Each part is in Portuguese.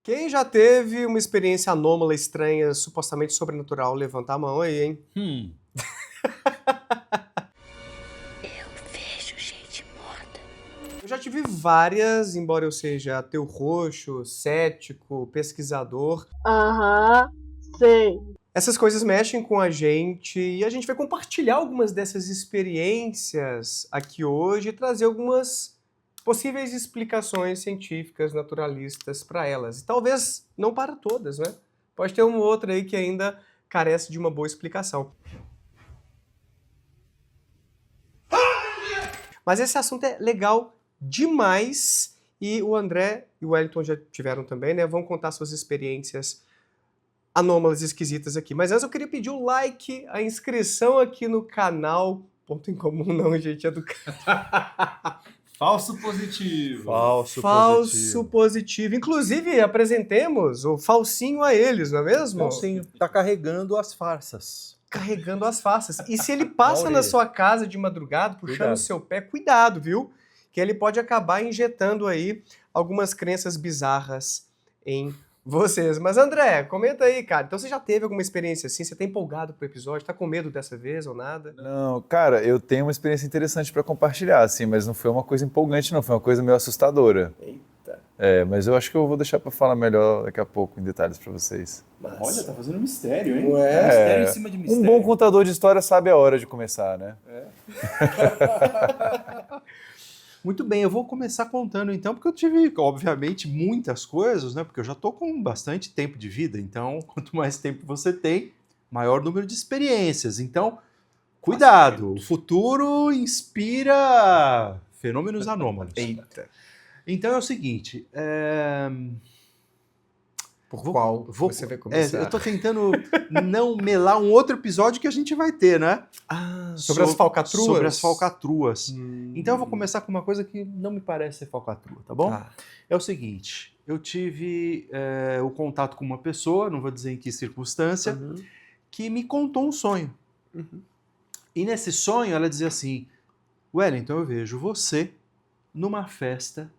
Quem já teve uma experiência anômala, estranha, supostamente sobrenatural, levanta a mão aí, hein? Eu vejo gente morta. Eu já tive várias, embora eu seja ateu roxo, cético, pesquisador. Aham, sei. Essas coisas mexem com a gente e a gente vai compartilhar algumas dessas experiências aqui hoje e trazer algumas possíveis explicações científicas, naturalistas para elas. E talvez não para todas, né? Pode ter uma ou outra aí que ainda carece de uma boa explicação. Mas esse assunto é legal demais e o André e o Wellington já tiveram também, né? Vão contar suas experiências anômalas e esquisitas aqui. Mas antes eu queria pedir o like, a inscrição aqui no canal. Ponto em comum não, gente, é do canal. Falso positivo. Falso positivo. Inclusive, apresentemos o falsinho a eles, não é mesmo? Falsinho. Tá carregando as farsas. Carregando as faces. E se ele passa na sua casa de madrugada, puxando Cuidado. o seu pé, cuidado, viu? Que ele pode acabar injetando aí algumas crenças bizarras em vocês. Mas André, comenta aí, cara. Então você já teve alguma experiência assim? Você tá empolgado pro episódio? Tá com medo dessa vez ou nada? Não, cara, eu tenho uma experiência interessante para compartilhar, assim, mas não foi uma coisa empolgante, não. Foi uma coisa meio assustadora. Eita. Mas eu acho que eu vou deixar para falar melhor daqui a pouco, em detalhes para vocês. Olha, tá fazendo mistério, hein? Mistério em cima de mistério. Um bom contador de história sabe a hora de começar, né? Muito bem, eu vou começar contando então, porque eu tive, obviamente, muitas coisas, né? Porque eu já tô com bastante tempo de vida, então quanto mais tempo você tem, maior número de experiências. Então, cuidado, o futuro inspira fenômenos anômalos. Eita. Então é o seguinte, Por qual você vai começar? eu tô tentando não melar um outro episódio que a gente vai ter, né? Sobre as falcatruas? Sobre as falcatruas. Então eu vou começar com uma coisa que não me parece ser falcatrua, tá bom? Tá. É o seguinte, eu tive o contato com uma pessoa, não vou dizer em que circunstância, Uhum. que me contou um sonho. Uhum. E nesse sonho ela dizia assim, Wellington, eu vejo você numa festa,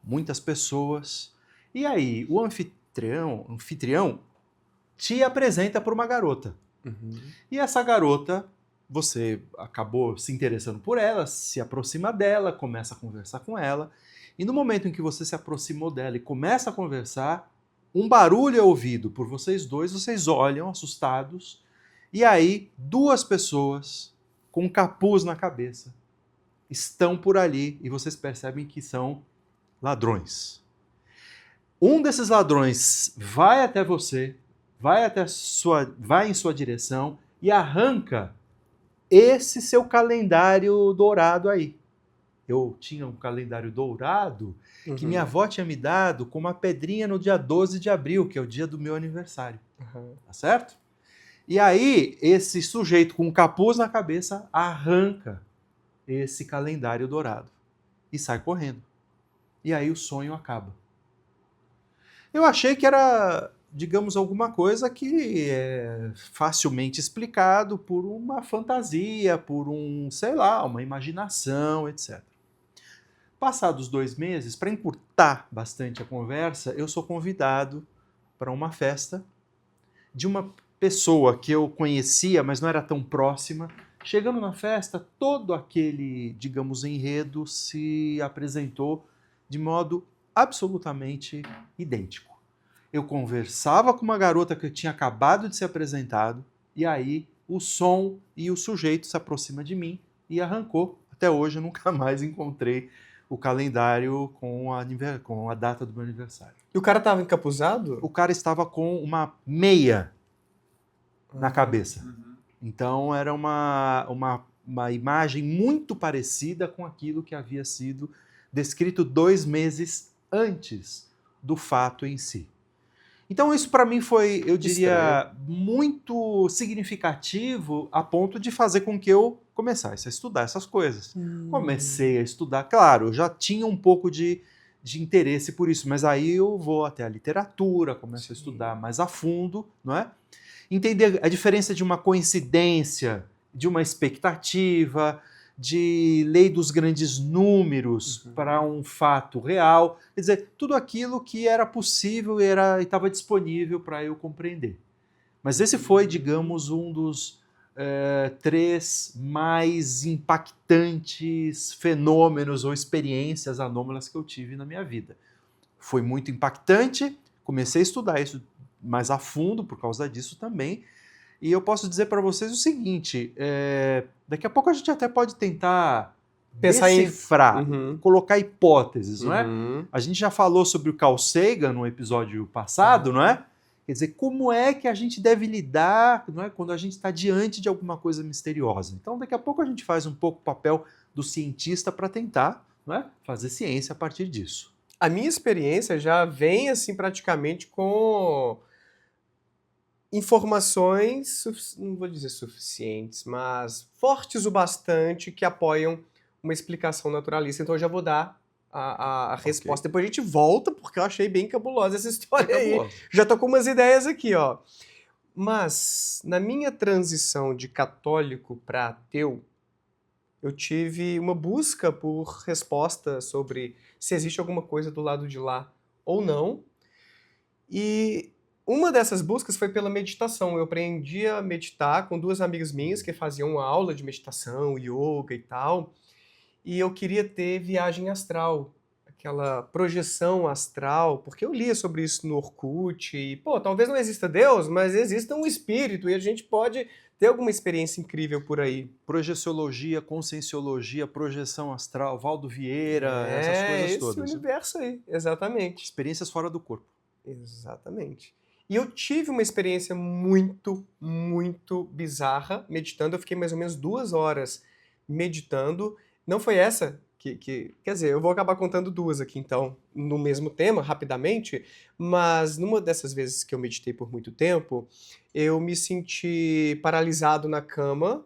muitas pessoas, e aí o anfitrião te apresenta por uma garota. Uhum. E essa garota, você acabou se interessando por ela, se aproxima dela, começa a conversar com ela, e no momento em que você se aproximou dela e começa a conversar, um barulho é ouvido por vocês dois, vocês olham assustados, e aí duas pessoas com um capuz na cabeça estão por ali e vocês percebem que são ladrões. Um desses ladrões vai até você, vai em sua direção e arranca esse seu calendário dourado aí. Eu tinha um calendário dourado que minha avó tinha me dado com uma pedrinha no dia 12 de abril, que é o dia do meu aniversário. Uhum. Tá certo? E aí, esse sujeito com um capuz na cabeça arranca esse calendário dourado e sai correndo. E aí o sonho acaba. Eu achei que era, digamos, alguma coisa que é facilmente explicado por uma fantasia, por sei lá, uma imaginação, etc. Passados 2 meses, para encurtar bastante a conversa, eu sou convidado para uma festa de uma pessoa que eu conhecia, mas não era tão próxima. Chegando na festa, todo aquele, digamos, enredo se apresentou de modo absolutamente idêntico. Eu conversava com uma garota que eu tinha acabado de ser apresentado, e aí o som e o sujeito se aproxima de mim e arrancou. Até hoje eu nunca mais encontrei o calendário com a data do meu aniversário. E o cara tava encapuzado? O cara estava com uma meia na cabeça. Então era uma imagem muito parecida com aquilo que havia sido descrito 2 meses antes do fato em si. Então isso para mim foi, eu diria, muito significativo a ponto de fazer com que eu começasse a estudar essas coisas. Comecei a estudar, claro, eu já tinha um pouco de interesse por isso, mas aí eu vou até a literatura, começo a estudar mais a fundo, não é? Entender a diferença de uma coincidência, de uma expectativa, de lei dos grandes números para um fato real. Quer dizer, tudo aquilo que era possível e estava disponível para eu compreender. Mas esse foi, digamos, um dos 3 mais impactantes fenômenos ou experiências anômalas que eu tive na minha vida. Foi muito impactante, comecei a estudar isso mais a fundo por causa disso também. E eu posso dizer para vocês o seguinte, daqui a pouco a gente até pode tentar Pensar em- decifrar, colocar hipóteses, não é? Uhum. A gente já falou sobre o Carl Sagan no episódio passado, não é? Quer dizer, como é que a gente deve lidar, não é, quando a gente está diante de alguma coisa misteriosa. Então, daqui a pouco a gente faz um pouco o papel do cientista para tentar, não é, fazer ciência a partir disso. A minha experiência já vem, assim, praticamente com informações, não vou dizer suficientes, mas fortes o bastante que apoiam uma explicação naturalista. Então eu já vou dar a resposta. Depois a gente volta, porque eu achei bem cabulosa essa história aí. Já tô com umas ideias aqui, ó. Mas, na minha transição de católico para ateu, eu tive uma busca por resposta sobre se existe alguma coisa do lado de lá ou não. E uma dessas buscas foi pela meditação. Eu aprendi a meditar com 2 amigas minhas que faziam uma aula de meditação, yoga e tal. E eu queria ter viagem astral, aquela projeção astral, porque eu lia sobre isso no Orkut e, pô, talvez não exista Deus, mas exista um espírito e a gente pode ter alguma experiência incrível por aí. Projeciologia, conscienciologia, projeção astral, Valdo Vieira, essas coisas esse todas. Né? universo aí, exatamente. Experiências fora do corpo. Exatamente. E eu tive uma experiência muito, muito bizarra meditando. Eu fiquei mais ou menos 2 horas meditando. Não foi essa quer dizer, eu vou acabar contando 2 aqui, então, no mesmo tema, rapidamente, mas numa dessas vezes que eu meditei por muito tempo, eu me senti paralisado na cama,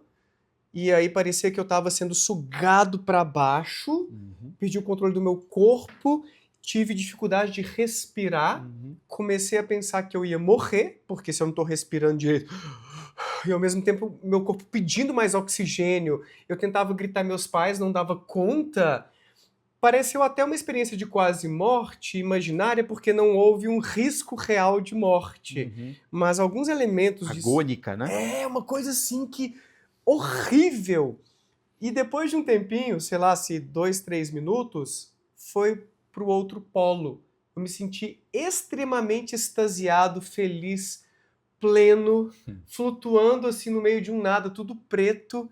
e aí parecia que eu estava sendo sugado para baixo, perdi o controle do meu corpo, tive dificuldade de respirar, comecei a pensar que eu ia morrer, porque se eu não estou respirando direito, e ao mesmo tempo meu corpo pedindo mais oxigênio, eu tentava gritar meus pais, não dava conta. Pareceu até uma experiência de quase morte imaginária, porque não houve um risco real de morte. Mas alguns elementos... Agônica, né? Uma coisa assim que... horrível! E depois de um tempinho, sei lá, se 2, 3 minutos, foi pro outro polo. Eu me senti extremamente extasiado, feliz, pleno, flutuando assim no meio de um nada, tudo preto.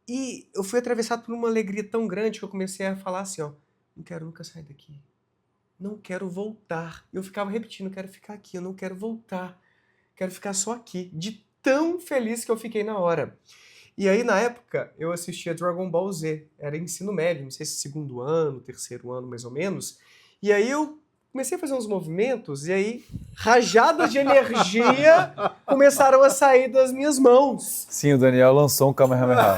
E eu fui atravessado por uma alegria tão grande que eu comecei a falar assim, ó, não quero nunca sair daqui. Não quero voltar. Eu ficava repetindo, quero ficar aqui, eu não quero voltar. Quero ficar só aqui. De tão feliz que eu fiquei na hora. E aí, na época, eu assistia Dragon Ball Z. Era ensino médio, não sei se 2º ano, 3º ano, mais ou menos. E aí eu comecei a fazer uns movimentos, e aí rajadas de energia começaram a sair das minhas mãos. Sim, o Daniel lançou um Kamehameha.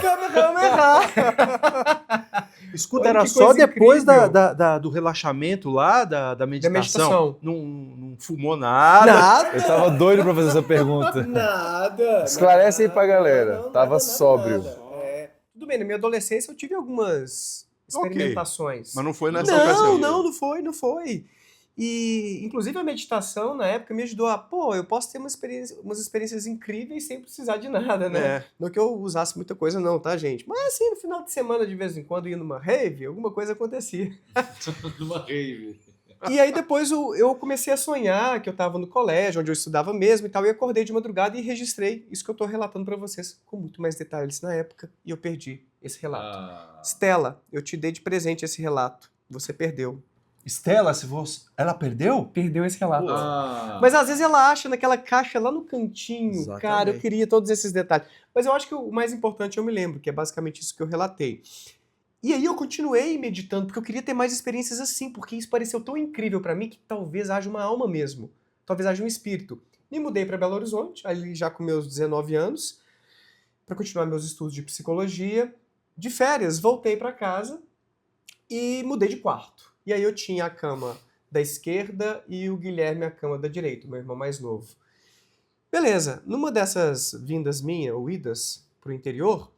Escuta, Olha era que só coisa depois incrível. do relaxamento lá, da meditação. meditação. Não fumou nada. Nada. Eu tava doido pra fazer essa pergunta. Nada. Esclarece aí pra galera. Tava sóbrio. Tudo bem, na minha adolescência eu tive algumas experimentações. Mas não foi nessa ocasião. Não foi. E, inclusive, a meditação, na época, me ajudou a, eu posso ter umas experiências incríveis sem precisar de nada, né? Não que eu usasse muita coisa não, tá, gente? Mas, assim, no final de semana, de vez em quando, ia numa rave, alguma coisa acontecia. Numa rave. E aí, depois, eu comecei a sonhar que eu tava no colégio, onde eu estudava mesmo e tal, e acordei de madrugada e registrei isso que eu tô relatando pra vocês, com muito mais detalhes na época, e eu perdi esse relato. Stella, eu te dei de presente esse relato. Você perdeu. Estela, ela perdeu? Perdeu esse relato. Ah. Mas às vezes ela acha naquela caixa lá no cantinho. Exatamente. Cara, eu queria todos esses detalhes. Mas eu acho que o mais importante eu me lembro, que é basicamente isso que eu relatei. E aí eu continuei meditando, porque eu queria ter mais experiências assim, porque isso pareceu tão incrível pra mim que talvez haja uma alma mesmo. Talvez haja um espírito. Me mudei pra Belo Horizonte, ali já com meus 19 anos, pra continuar meus estudos de psicologia. De férias, voltei pra casa e mudei de quarto. E aí eu tinha a cama da esquerda e o Guilherme a cama da direita, meu irmão mais novo. Beleza, numa dessas vindas minhas, ou idas pro interior,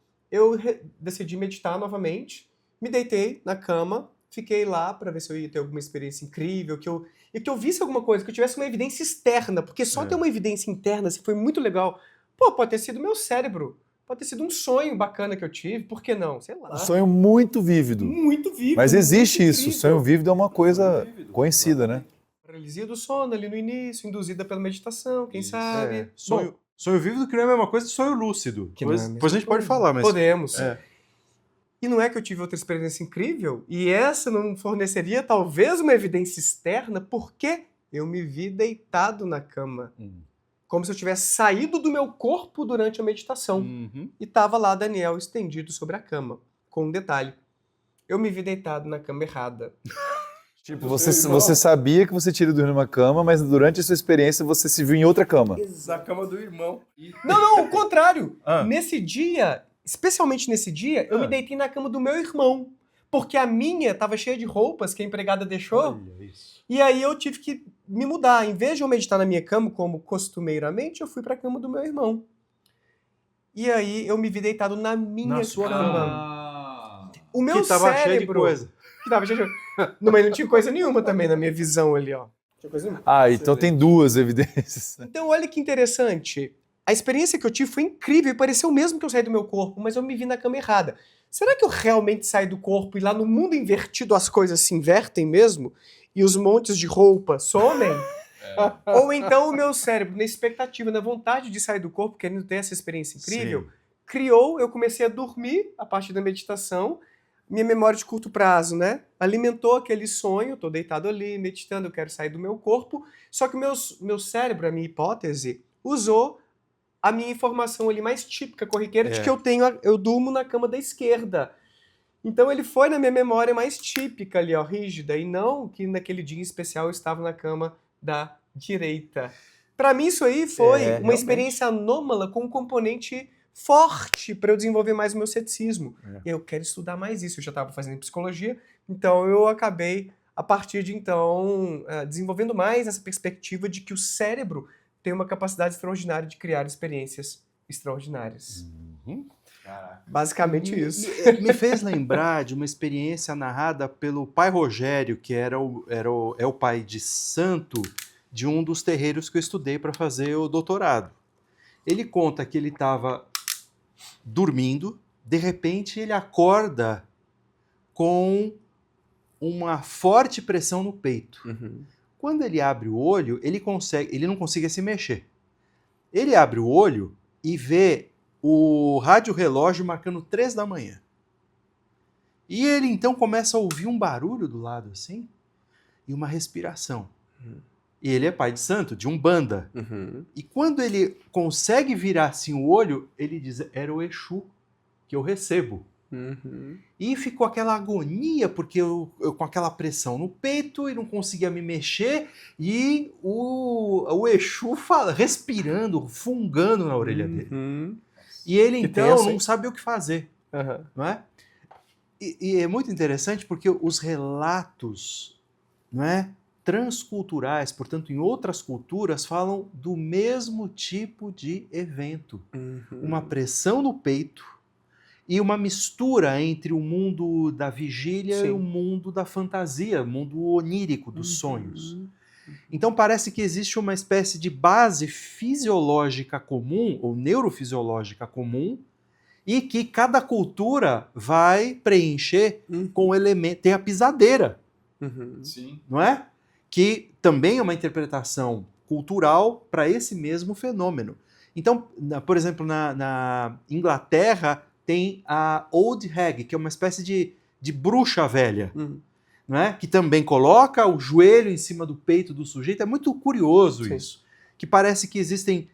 decidi meditar novamente, me deitei na cama, fiquei lá para ver se eu ia ter alguma experiência incrível, que eu visse alguma coisa, que eu tivesse uma evidência externa, porque só ter uma evidência interna assim, foi muito legal. Pô, pode ter sido meu cérebro, pode ter sido um sonho bacana que eu tive, por que não? Sei lá. Um sonho muito vívido. Muito vívido. Mas existe muito isso, incrível. sonho vívido é uma coisa conhecida, né? Paralisia do sono ali no início, induzida pela meditação, quem sabe. Sonho, sonho vívido que não é a mesma coisa de sonho lúcido. Que não é a Depois, mesma depois a gente pode coisa. falar, mas... Podemos. É. E não é que eu tive outra experiência incrível? E essa não forneceria talvez uma evidência externa? Porque eu me vi deitado na cama. Como se eu tivesse saído do meu corpo durante a meditação. Uhum. E estava lá Daniel estendido sobre a cama. Com um detalhe. Eu me vi deitado na cama errada. Tipo, você sabia que você tinha ido dormir numa cama, mas durante a sua experiência você se viu em outra cama. Na cama do irmão. Não, o contrário. Ah. Nesse dia, especialmente nesse dia, eu me deitei na cama do meu irmão. Porque a minha estava cheia de roupas que a empregada deixou. Olha isso. E aí eu tive que me mudar. Em vez de eu meditar na minha cama, como costumeiramente, eu fui para a cama do meu irmão. E aí eu me vi deitado na minha Na sua cama. O meu Que tava cérebro... cheio de coisa. Que tava cheio de... Não, mas não tinha coisa nenhuma também na minha visão ali, ó. Não tinha coisa nenhuma. Ah, então tem duas evidências. Então, olha que interessante. A experiência que eu tive foi incrível e pareceu mesmo que eu saí do meu corpo, mas eu me vi na cama errada. Será que eu realmente saí do corpo e lá no mundo invertido as coisas se invertem mesmo? E os montes de roupa somem? Ou então o meu cérebro, na expectativa, na vontade de sair do corpo, querendo ter essa experiência incrível, criou, eu comecei a dormir a partir da meditação, minha memória de curto prazo, né? Alimentou aquele sonho, tô deitado ali, meditando, eu quero sair do meu corpo, só que o meu cérebro, a minha hipótese, usou a minha informação ali mais típica, corriqueira, de que eu durmo na cama da esquerda. Então ele foi na minha memória mais típica ali, ó, rígida, e não que naquele dia em especial eu estava na cama da direita. Para mim isso aí foi uma realmente. experiência anômala com um componente forte para eu desenvolver mais o meu ceticismo. Eu quero estudar mais isso, eu já estava fazendo psicologia, então eu acabei, a partir de então, desenvolvendo mais essa perspectiva de que o cérebro tem uma capacidade extraordinária de criar experiências extraordinárias. Basicamente isso. Me fez lembrar de uma experiência narrada pelo pai Rogério, que é o pai de santo de um dos terreiros que eu estudei para fazer o doutorado. Ele conta que ele estava dormindo, de repente ele acorda com uma forte pressão no peito. Quando ele abre o olho, ele não consegue se mexer. Ele abre o olho e vê o rádio-relógio marcando 3 da manhã. E ele então começa a ouvir um barulho do lado assim e uma respiração. E ele é pai de santo, de Umbanda. E quando ele consegue virar assim o olho, ele diz, era o Exu que eu recebo. E ficou aquela agonia, porque eu com aquela pressão no peito e não conseguia me mexer, e o Exu respirando, fungando na orelha dele. E ele, Que então, tenso, não hein? sabe o que fazer, não é? E é muito interessante porque os relatos, não é, transculturais, portanto, em outras culturas, falam do mesmo tipo de evento. Uma pressão no peito e uma mistura entre o mundo da vigília e o mundo da fantasia, o mundo onírico dos sonhos. Então parece que existe uma espécie de base fisiológica comum, ou neurofisiológica comum, e que cada cultura vai preencher com o elemento. Tem a pisadeira, Sim. não é? Que também é uma interpretação cultural para esse mesmo fenômeno. Então, por exemplo, na Inglaterra tem a Old Hag, que é uma espécie de bruxa velha, não é? Que também coloca o joelho em cima do peito do sujeito. É muito curioso isso. Que parece que existem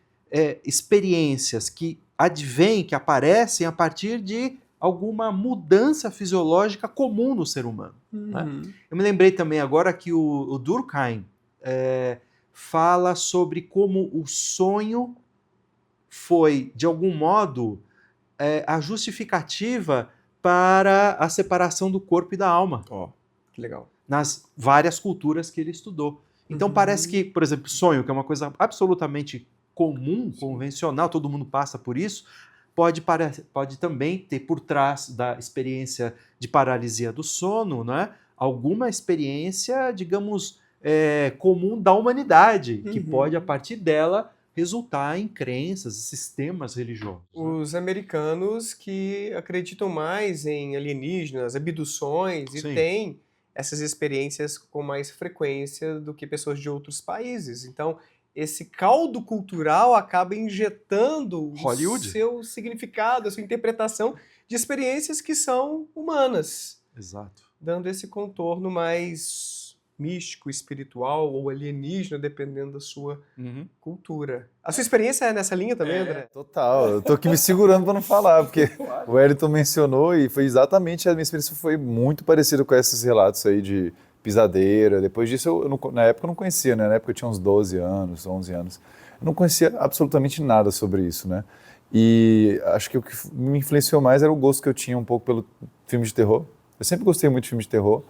experiências que advêm, que aparecem a partir de alguma mudança fisiológica comum no ser humano. Né? Eu me lembrei também agora que o Durkheim fala sobre como o sonho foi, de algum modo, a justificativa para a separação do corpo e da alma. Que legal. Nas várias culturas que ele estudou. Então parece que, por exemplo, sonho, que é uma coisa absolutamente comum, convencional, todo mundo passa por isso, pode também ter por trás da experiência de paralisia do sono, né, alguma experiência, digamos, comum da humanidade, que pode, a partir dela, resultar em crenças, sistemas religiosos. Os americanos que acreditam mais em alienígenas, abduções, e Sim. têm essas experiências com mais frequência do que pessoas de outros países. Então, esse caldo cultural acaba injetando o Hollywood. seu significado, a sua interpretação de experiências que são humanas, Exato. dando esse contorno mais místico, espiritual ou alienígena, dependendo da sua cultura. A sua experiência é nessa linha também, André? Total, eu tô aqui me segurando para não falar, porque o Wellington mencionou e foi exatamente, a minha experiência foi muito parecida com esses relatos aí de pisadeira. Depois disso, na época eu não conhecia, né? Na época eu tinha uns 12 anos, 11 anos. Eu não conhecia absolutamente nada sobre isso, né? E acho que o que me influenciou mais era o gosto que eu tinha um pouco pelo filme de terror. Eu sempre gostei muito de filme de terror.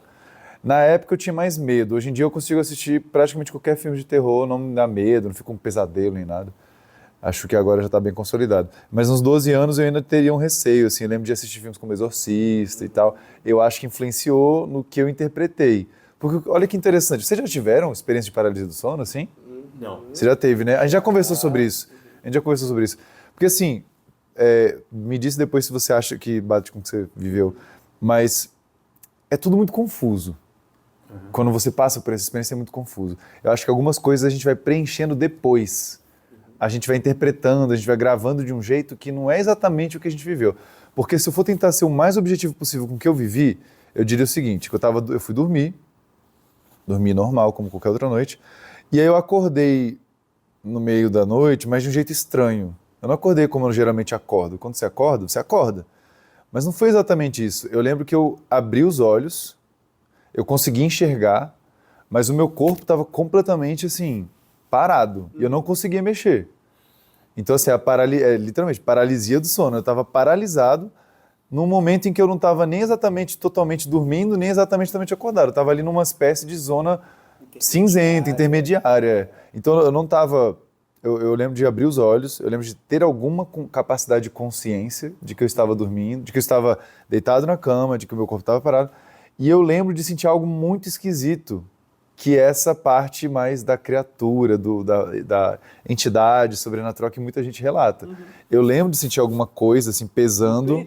Na época eu tinha mais medo. Hoje em dia eu consigo assistir praticamente qualquer filme de terror, não me dá medo, não fico com pesadelo nem nada. Acho que agora já está bem consolidado. Mas uns 12 anos eu ainda teria um receio, assim, eu lembro de assistir filmes como Exorcista e tal. Eu acho que influenciou no que eu interpretei. Porque olha que interessante, vocês já tiveram experiência de paralisia do sono, assim? Não. Você já teve, né? A gente já conversou sobre isso. Porque assim, me disse depois se você acha que bate com o que você viveu, mas é tudo muito confuso. Quando você passa por essa experiência é muito confuso. Eu acho que algumas coisas a gente vai preenchendo depois. A gente vai interpretando, a gente vai gravando de um jeito que não é exatamente o que a gente viveu. Porque se eu for tentar ser o mais objetivo possível com o que eu vivi, eu diria o seguinte, que eu fui dormir normal, como qualquer outra noite, e aí eu acordei no meio da noite, mas de um jeito estranho. Eu não acordei como eu geralmente acordo. Quando você acorda. Mas não foi exatamente isso. Eu lembro que eu abri os olhos, eu consegui enxergar, mas o meu corpo estava completamente assim, parado, e eu não conseguia mexer. Então, assim, literalmente, paralisia do sono. Eu estava paralisado num momento em que eu não estava nem exatamente totalmente dormindo, nem exatamente totalmente acordado. Eu estava ali numa espécie de zona cinzenta, intermediária. Então, eu não estava... Eu lembro de abrir os olhos, eu lembro de ter alguma capacidade de consciência de que eu estava dormindo, de que eu estava deitado na cama, de que o meu corpo estava parado. E eu lembro de sentir algo muito esquisito, que é essa parte mais da criatura, da entidade sobrenatural que muita gente relata. Eu lembro de sentir alguma coisa assim pesando.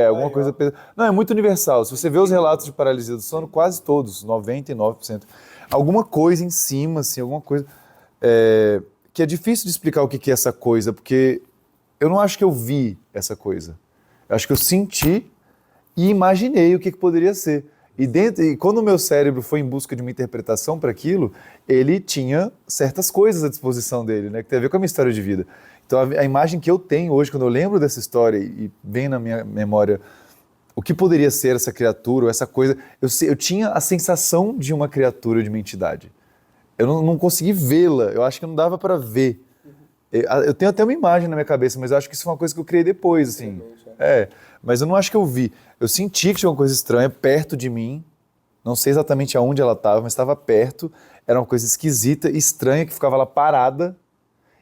Alguma coisa pesando. Não, é muito universal. Se você vê os relatos de paralisia do sono, quase todos, 99%. Alguma coisa em cima, assim, alguma coisa... que é difícil de explicar o que é essa coisa, porque eu não acho que eu vi essa coisa. Eu acho que eu senti e imaginei o que poderia ser. E quando o meu cérebro foi em busca de uma interpretação para aquilo, ele tinha certas coisas à disposição dele, né, que tem a ver com a minha história de vida. Então a imagem que eu tenho hoje, quando eu lembro dessa história e vem na minha memória o que poderia ser essa criatura ou essa coisa, eu tinha a sensação de uma criatura, de uma entidade. Eu não consegui vê-la, eu acho que não dava para ver. Eu tenho até uma imagem na minha cabeça, mas eu acho que isso foi uma coisa que eu criei depois, assim. Mas eu não acho que eu vi. Eu senti que tinha uma coisa estranha perto de mim, não sei exatamente aonde ela estava, mas estava perto, era uma coisa esquisita, estranha, que ficava lá parada.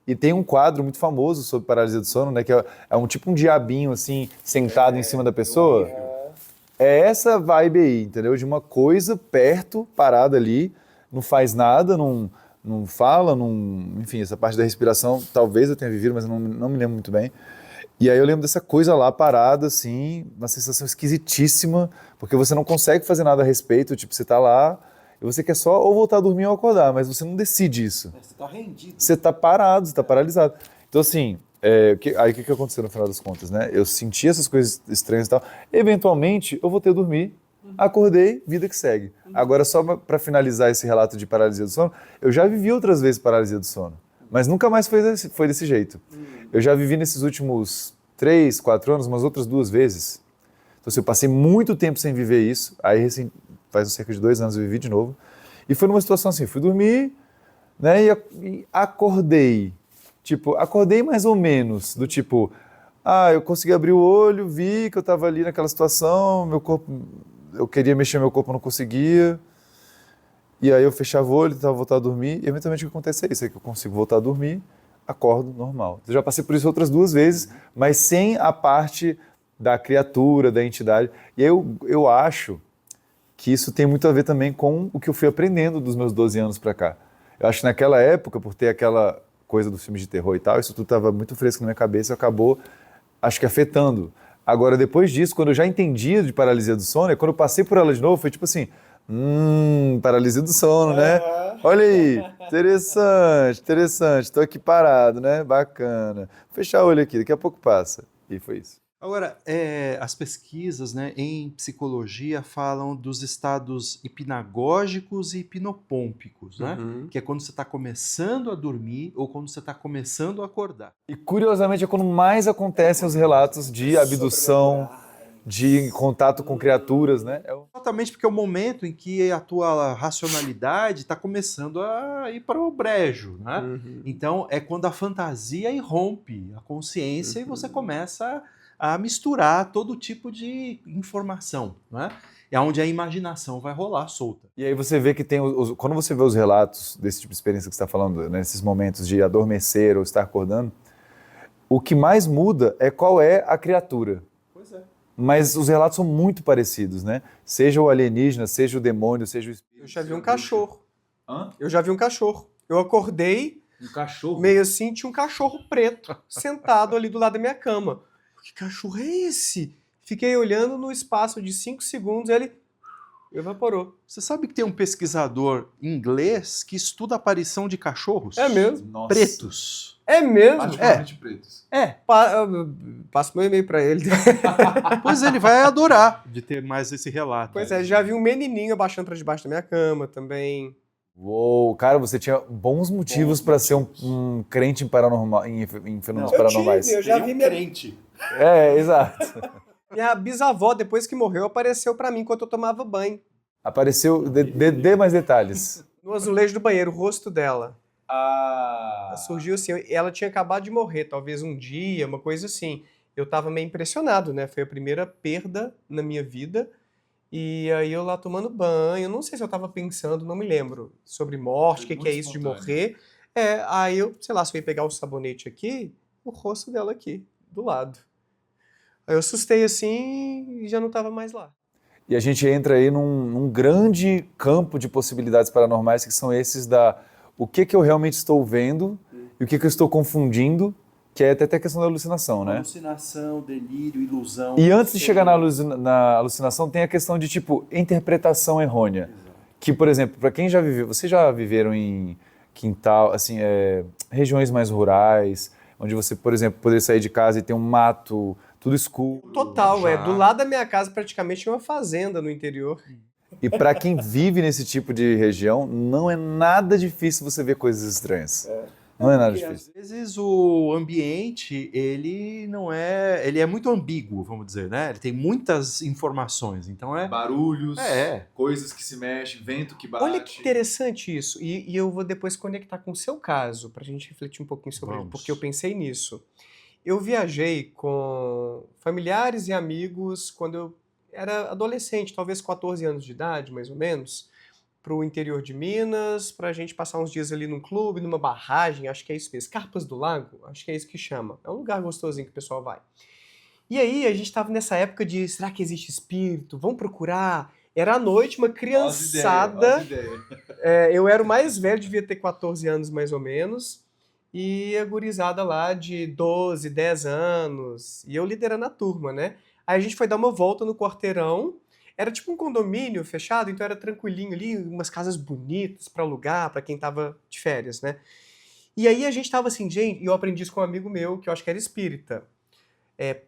E tem um quadro muito famoso sobre paralisia do sono, né, que é um tipo um diabinho, assim, sentado em cima da pessoa. É essa vibe aí, entendeu? De uma coisa perto, parada ali, não faz nada, não fala, enfim, essa parte da respiração talvez eu tenha vivido, mas eu não me lembro muito bem. E aí eu lembro dessa coisa lá parada, assim, uma sensação esquisitíssima, porque você não consegue fazer nada a respeito, tipo, você tá lá e você quer só ou voltar a dormir ou acordar, mas você não decide isso. Você tá rendido. Você tá parado, você tá paralisado. Então, assim, aí o que aconteceu no final das contas, né? Eu senti essas coisas estranhas e tal, eventualmente eu voltei a dormir, acordei, vida que segue. Agora, só para finalizar esse relato de paralisia do sono, eu já vivi outras vezes paralisia do sono, mas nunca mais foi desse jeito. Eu já vivi nesses últimos 3, 4 anos, umas outras 2 vezes. Então, assim, eu passei muito tempo sem viver isso, aí faz cerca de 2 anos eu vivi de novo, e foi numa situação assim, fui dormir, né, e acordei. Tipo, acordei mais ou menos, do tipo, eu consegui abrir o olho, vi que eu estava ali naquela situação, meu corpo... Eu queria mexer meu corpo, não conseguia. E aí eu fechava o olho, tentava voltar a dormir. E eventualmente o que acontece é isso, é que eu consigo voltar a dormir, acordo normal. Eu já passei por isso outras 2 vezes, mas sem a parte da criatura, da entidade. E aí eu acho que isso tem muito a ver também com o que eu fui aprendendo dos meus 12 anos para cá. Eu acho que naquela época, por ter aquela coisa dos filmes de terror e tal, isso tudo estava muito fresco na minha cabeça, acabou, acho que afetando. Agora, depois disso, quando eu já entendia de paralisia do sono, quando eu passei por ela de novo, foi tipo assim, paralisia do sono, né? Olha aí, interessante, tô aqui parado, né? Bacana. Vou fechar o olho aqui, daqui a pouco passa. E foi isso. Agora, as pesquisas, né, em psicologia falam dos estados hipnagógicos e hipnopômpicos, né? Que é quando você está começando a dormir ou quando você está começando a acordar. E curiosamente é quando mais acontecem os relatos de abdução, de contato com criaturas, né? Exatamente porque é o momento em que a tua racionalidade está começando a ir para o brejo, né? Então, é quando a fantasia irrompe a consciência e você começa a misturar todo tipo de informação, né? É onde a imaginação vai rolar solta. E aí você vê que tem, quando você vê os relatos desse tipo de experiência que você está falando, nesses momentos de adormecer ou estar acordando, o que mais muda é qual é a criatura. Pois é. Mas os relatos são muito parecidos, né? Seja o alienígena, seja o demônio, seja o espírito. Eu já vi um cachorro. Hã? Eu já vi um cachorro. Eu acordei, Um cachorro? meio assim, tinha um cachorro preto sentado ali do lado da minha cama. Que cachorro é esse? Fiquei olhando no espaço de 5 segundos e ele evaporou. Você sabe que tem um pesquisador inglês que estuda a aparição de cachorros? É mesmo? Nossa. Pretos. É mesmo? Particularmente pretos. Passo meu e-mail pra ele. Pois ele vai adorar de ter mais esse relato. Pois é, já vi um menininho abaixando pra debaixo da minha cama também. Uou, cara, você tinha bons motivos para ser um crente em, em fenômenos paranormais. Eu já vi minha... crente. É, exato. Minha bisavó, depois que morreu, apareceu pra mim enquanto eu tomava banho. Apareceu, dê mais detalhes. No azulejo do banheiro, o rosto dela. Ah. Surgiu assim, ela tinha acabado de morrer, talvez um dia, uma coisa assim. Eu tava meio impressionado, né? Foi a primeira perda na minha vida. E aí eu lá tomando banho, não sei se eu tava pensando, não me lembro, sobre morte, o Foi que é muito isso de espontâneo. morrer. Aí eu, sei lá, se eu ia pegar o sabonete aqui, o rosto dela aqui, do lado. Aí eu assustei assim e já não tava mais lá. E a gente entra aí num grande campo de possibilidades paranormais que são esses da o que eu realmente estou vendo e o que eu estou confundindo, que é até a questão da alucinação, né? Alucinação, delírio, ilusão. E antes de chegar na alucinação, tem a questão de, tipo, interpretação errônea. Que, por exemplo, para quem já viveu, vocês já viveram em quintal, assim, regiões mais rurais, onde você, por exemplo, poderia sair de casa e ter um mato, tudo escuro. Total, Já. do lado da minha casa praticamente tinha uma fazenda no interior. E para quem vive nesse tipo de região, não é nada difícil você ver coisas estranhas. Não é nada Porque, difícil. às vezes o ambiente, ele é muito ambíguo, vamos dizer, né? Ele tem muitas informações, então Barulhos, É. coisas que se mexem, vento que bate. Olha que interessante isso. E eu vou depois conectar com o seu caso, pra gente refletir um pouquinho sobre ele, Vamos. porque eu pensei nisso. Eu viajei com familiares e amigos quando eu era adolescente, talvez 14 anos de idade, mais ou menos, para o interior de Minas, para a gente passar uns dias ali num clube, numa barragem, acho que é isso mesmo, Carpas do Lago, acho que é isso que chama. É um lugar gostosinho que o pessoal vai. E aí a gente estava nessa época de, será que existe espírito? Vamos procurar. Era à noite, uma criançada. Eu era o mais velho, devia ter 14 anos mais ou menos. E a gurizada lá de 12, 10 anos. E eu liderando a turma, né? Aí a gente foi dar uma volta no quarteirão. Era tipo um condomínio fechado, então era tranquilinho ali, umas casas bonitas para alugar, para quem tava de férias, né? E aí a gente tava assim, gente, e eu aprendi isso com um amigo meu, que eu acho que era espírita.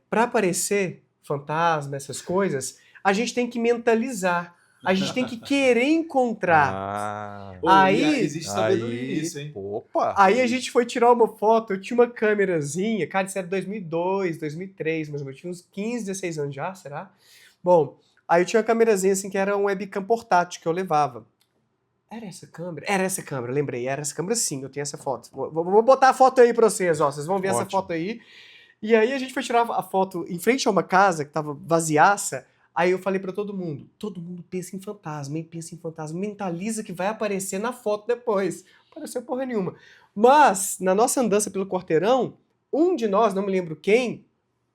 Para aparecer fantasma, essas coisas, a gente tem que mentalizar. A gente tem que querer encontrar. Pô, Aí- existe sabedoria nisso, hein? Opa! Aí a gente foi tirar uma foto, eu tinha uma câmerazinha, cara, isso era 2002, 2003, mais ou menos, eu tinha uns 15, 16 anos já, será? Bom, aí eu tinha uma câmerazinha assim, que era um webcam portátil que eu levava. Era essa câmera? Era essa câmera, lembrei, era essa câmera sim, eu tenho essa foto. Vou botar a foto aí pra vocês, ó, vocês vão ver essa Ótimo. foto aí. E aí a gente foi tirar a foto em frente a uma casa que tava vaziaça. Aí eu falei pra todo mundo pensa em fantasma, hein? Pensa em fantasma, mentaliza que vai aparecer na foto depois. apareceu porra nenhuma. Mas, na nossa andança pelo quarteirão, um de nós, não me lembro quem,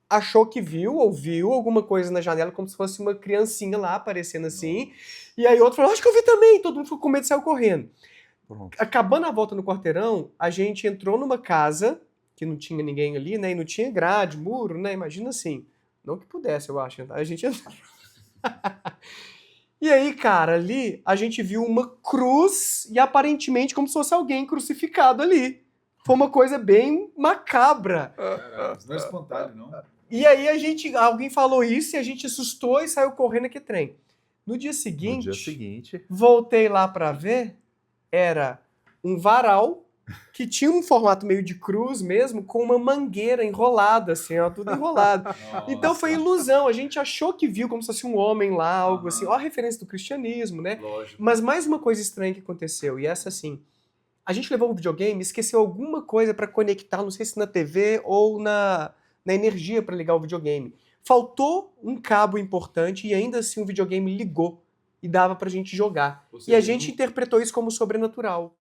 achou que viu, ouviu alguma coisa na janela, como se fosse uma criancinha lá aparecendo assim. E aí outro falou, acho que eu vi também. Todo mundo ficou com medo e saiu correndo. Pronto. Acabando a volta no quarteirão, a gente entrou numa casa, que não tinha ninguém ali, né? E não tinha grade, muro, né? Imagina assim. Não que pudesse, eu acho. A gente entrou. E aí, cara, ali a gente viu uma cruz e aparentemente como se fosse alguém crucificado ali. Foi uma coisa bem macabra. Caralho, isso não é espontâneo, não. E aí alguém falou isso e a gente assustou e saiu correndo aqui trem. No dia No seguinte, dia seguinte, voltei lá pra ver, era um varal que tinha um formato meio de cruz mesmo, com uma mangueira enrolada, assim, ó, tudo enrolado. Então foi ilusão, a gente achou que viu como se fosse um homem lá, algo assim, ó a referência do cristianismo, né? Lógico. Mas mais uma coisa estranha que aconteceu, e essa assim, a gente levou o videogame, esqueceu alguma coisa pra conectar, não sei se na TV ou na energia pra ligar o videogame. Faltou um cabo importante e ainda assim o videogame ligou e dava pra gente jogar. Ou E seja, a gente interpretou isso como sobrenatural.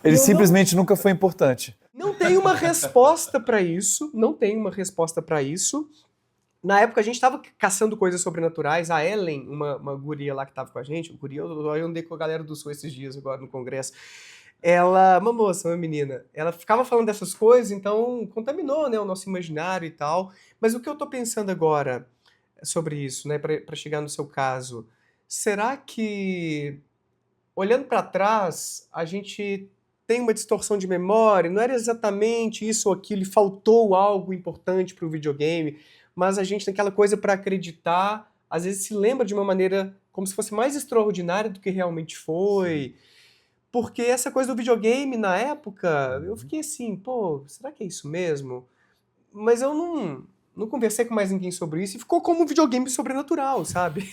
Ele Eu não- simplesmente nunca foi importante. Não tem uma resposta pra isso, não tem uma resposta pra isso. Na época a gente tava caçando coisas sobrenaturais, a Ellen, uma guria lá que tava com a gente, eu andei com a galera do Sul esses dias agora no congresso, uma moça, uma menina, ela ficava falando dessas coisas, então contaminou, né, o nosso imaginário e tal. Mas o que eu tô pensando agora sobre isso, né, pra chegar no seu caso, será que, olhando pra trás, a gente tem uma distorção de memória? Não era exatamente isso ou aquilo, e faltou algo importante pro videogame, mas a gente tem aquela coisa pra acreditar, às vezes se lembra de uma maneira como se fosse mais extraordinária do que realmente foi. Porque essa coisa do videogame, na época, eu fiquei assim, pô, será que é isso mesmo? Mas eu não conversei com mais ninguém sobre isso e ficou como um videogame sobrenatural, sabe?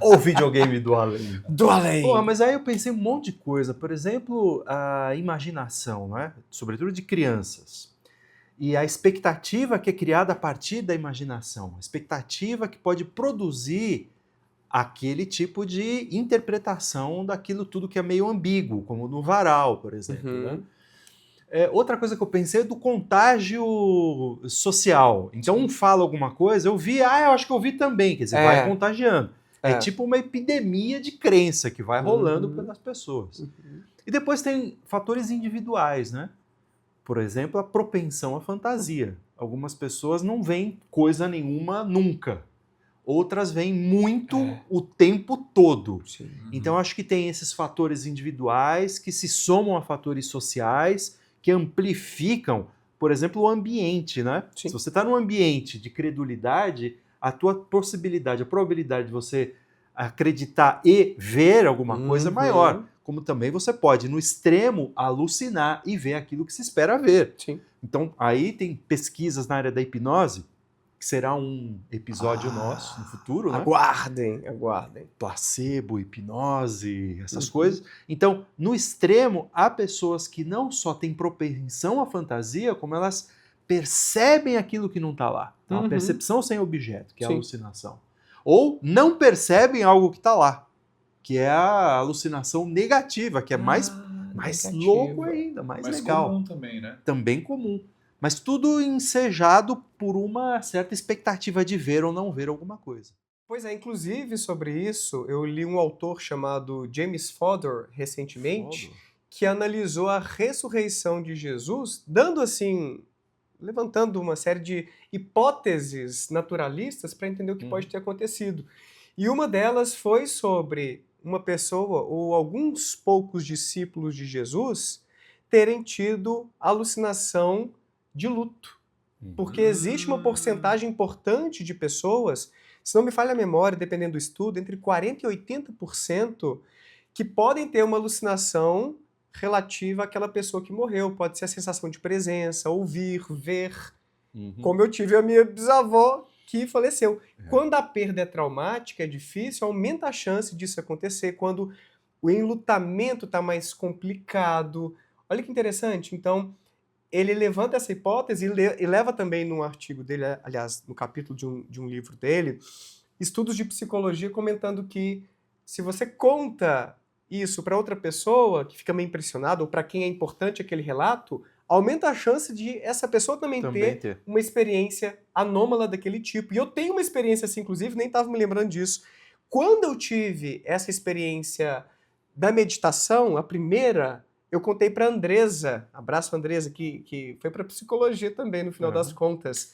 o videogame do além. Do além. Porra, mas aí eu pensei um monte de coisa. Por exemplo, a imaginação, né? Sobretudo de crianças. E a expectativa que é criada a partir da imaginação. A expectativa que pode produzir aquele tipo de interpretação daquilo tudo que é meio ambíguo, como no varal, por exemplo. Né? Outra coisa que eu pensei é do contágio social. Então um fala alguma coisa, eu vi, eu acho que eu vi também, quer dizer, vai contagiando. É tipo uma epidemia de crença que vai rolando pelas pessoas. E depois tem fatores individuais, né? Por exemplo, a propensão à fantasia. Algumas pessoas não veem coisa nenhuma nunca. Outras veem muito o tempo todo. Sim. Então, acho que tem esses fatores individuais que se somam a fatores sociais, que amplificam, por exemplo, o ambiente, né? Sim. Se você está num ambiente de credulidade, a tua possibilidade, a probabilidade de você acreditar e ver alguma coisa é maior. Como também você pode, no extremo, alucinar e ver aquilo que se espera ver. Sim. Então, aí tem pesquisas na área da hipnose, que será um episódio nosso no futuro, né? Aguardem. Placebo, hipnose, essas coisas. Então, no extremo, há pessoas que não só têm propensão à fantasia, como elas percebem aquilo que não está lá. Então, a percepção sem objeto, que é a alucinação. Ou não percebem algo que está lá, que é a alucinação negativa, que é mais louco ainda, mais legal. comum também, né? Também comum. Mas tudo ensejado por uma certa expectativa de ver ou não ver alguma coisa. Pois é, inclusive sobre isso, eu li um autor chamado James Fodor recentemente, que analisou a ressurreição de Jesus, levantando uma série de hipóteses naturalistas para entender o que pode ter acontecido. E uma delas foi sobre uma pessoa ou alguns poucos discípulos de Jesus terem tido alucinação de luto. Porque existe uma porcentagem importante de pessoas, se não me falha a memória, dependendo do estudo, entre 40% e 80% que podem ter uma alucinação relativa àquela pessoa que morreu. Pode ser a sensação de presença, ouvir, ver, como eu tive a minha bisavó que faleceu. Quando a perda é traumática, é difícil, aumenta a chance disso acontecer. Quando o enlutamento está mais complicado. Olha que interessante. Então, ele levanta essa hipótese e leva também num artigo dele, aliás, no capítulo de um livro dele, estudos de psicologia comentando que se você conta isso para outra pessoa, que fica meio impressionada, ou para quem é importante aquele relato, aumenta a chance de essa pessoa também ter uma experiência anômala daquele tipo. E eu tenho uma experiência assim, inclusive, nem estava me lembrando disso. Quando eu tive essa experiência da meditação, a primeira, eu contei para Andresa, abraço Andresa, que foi para psicologia também, no final das contas.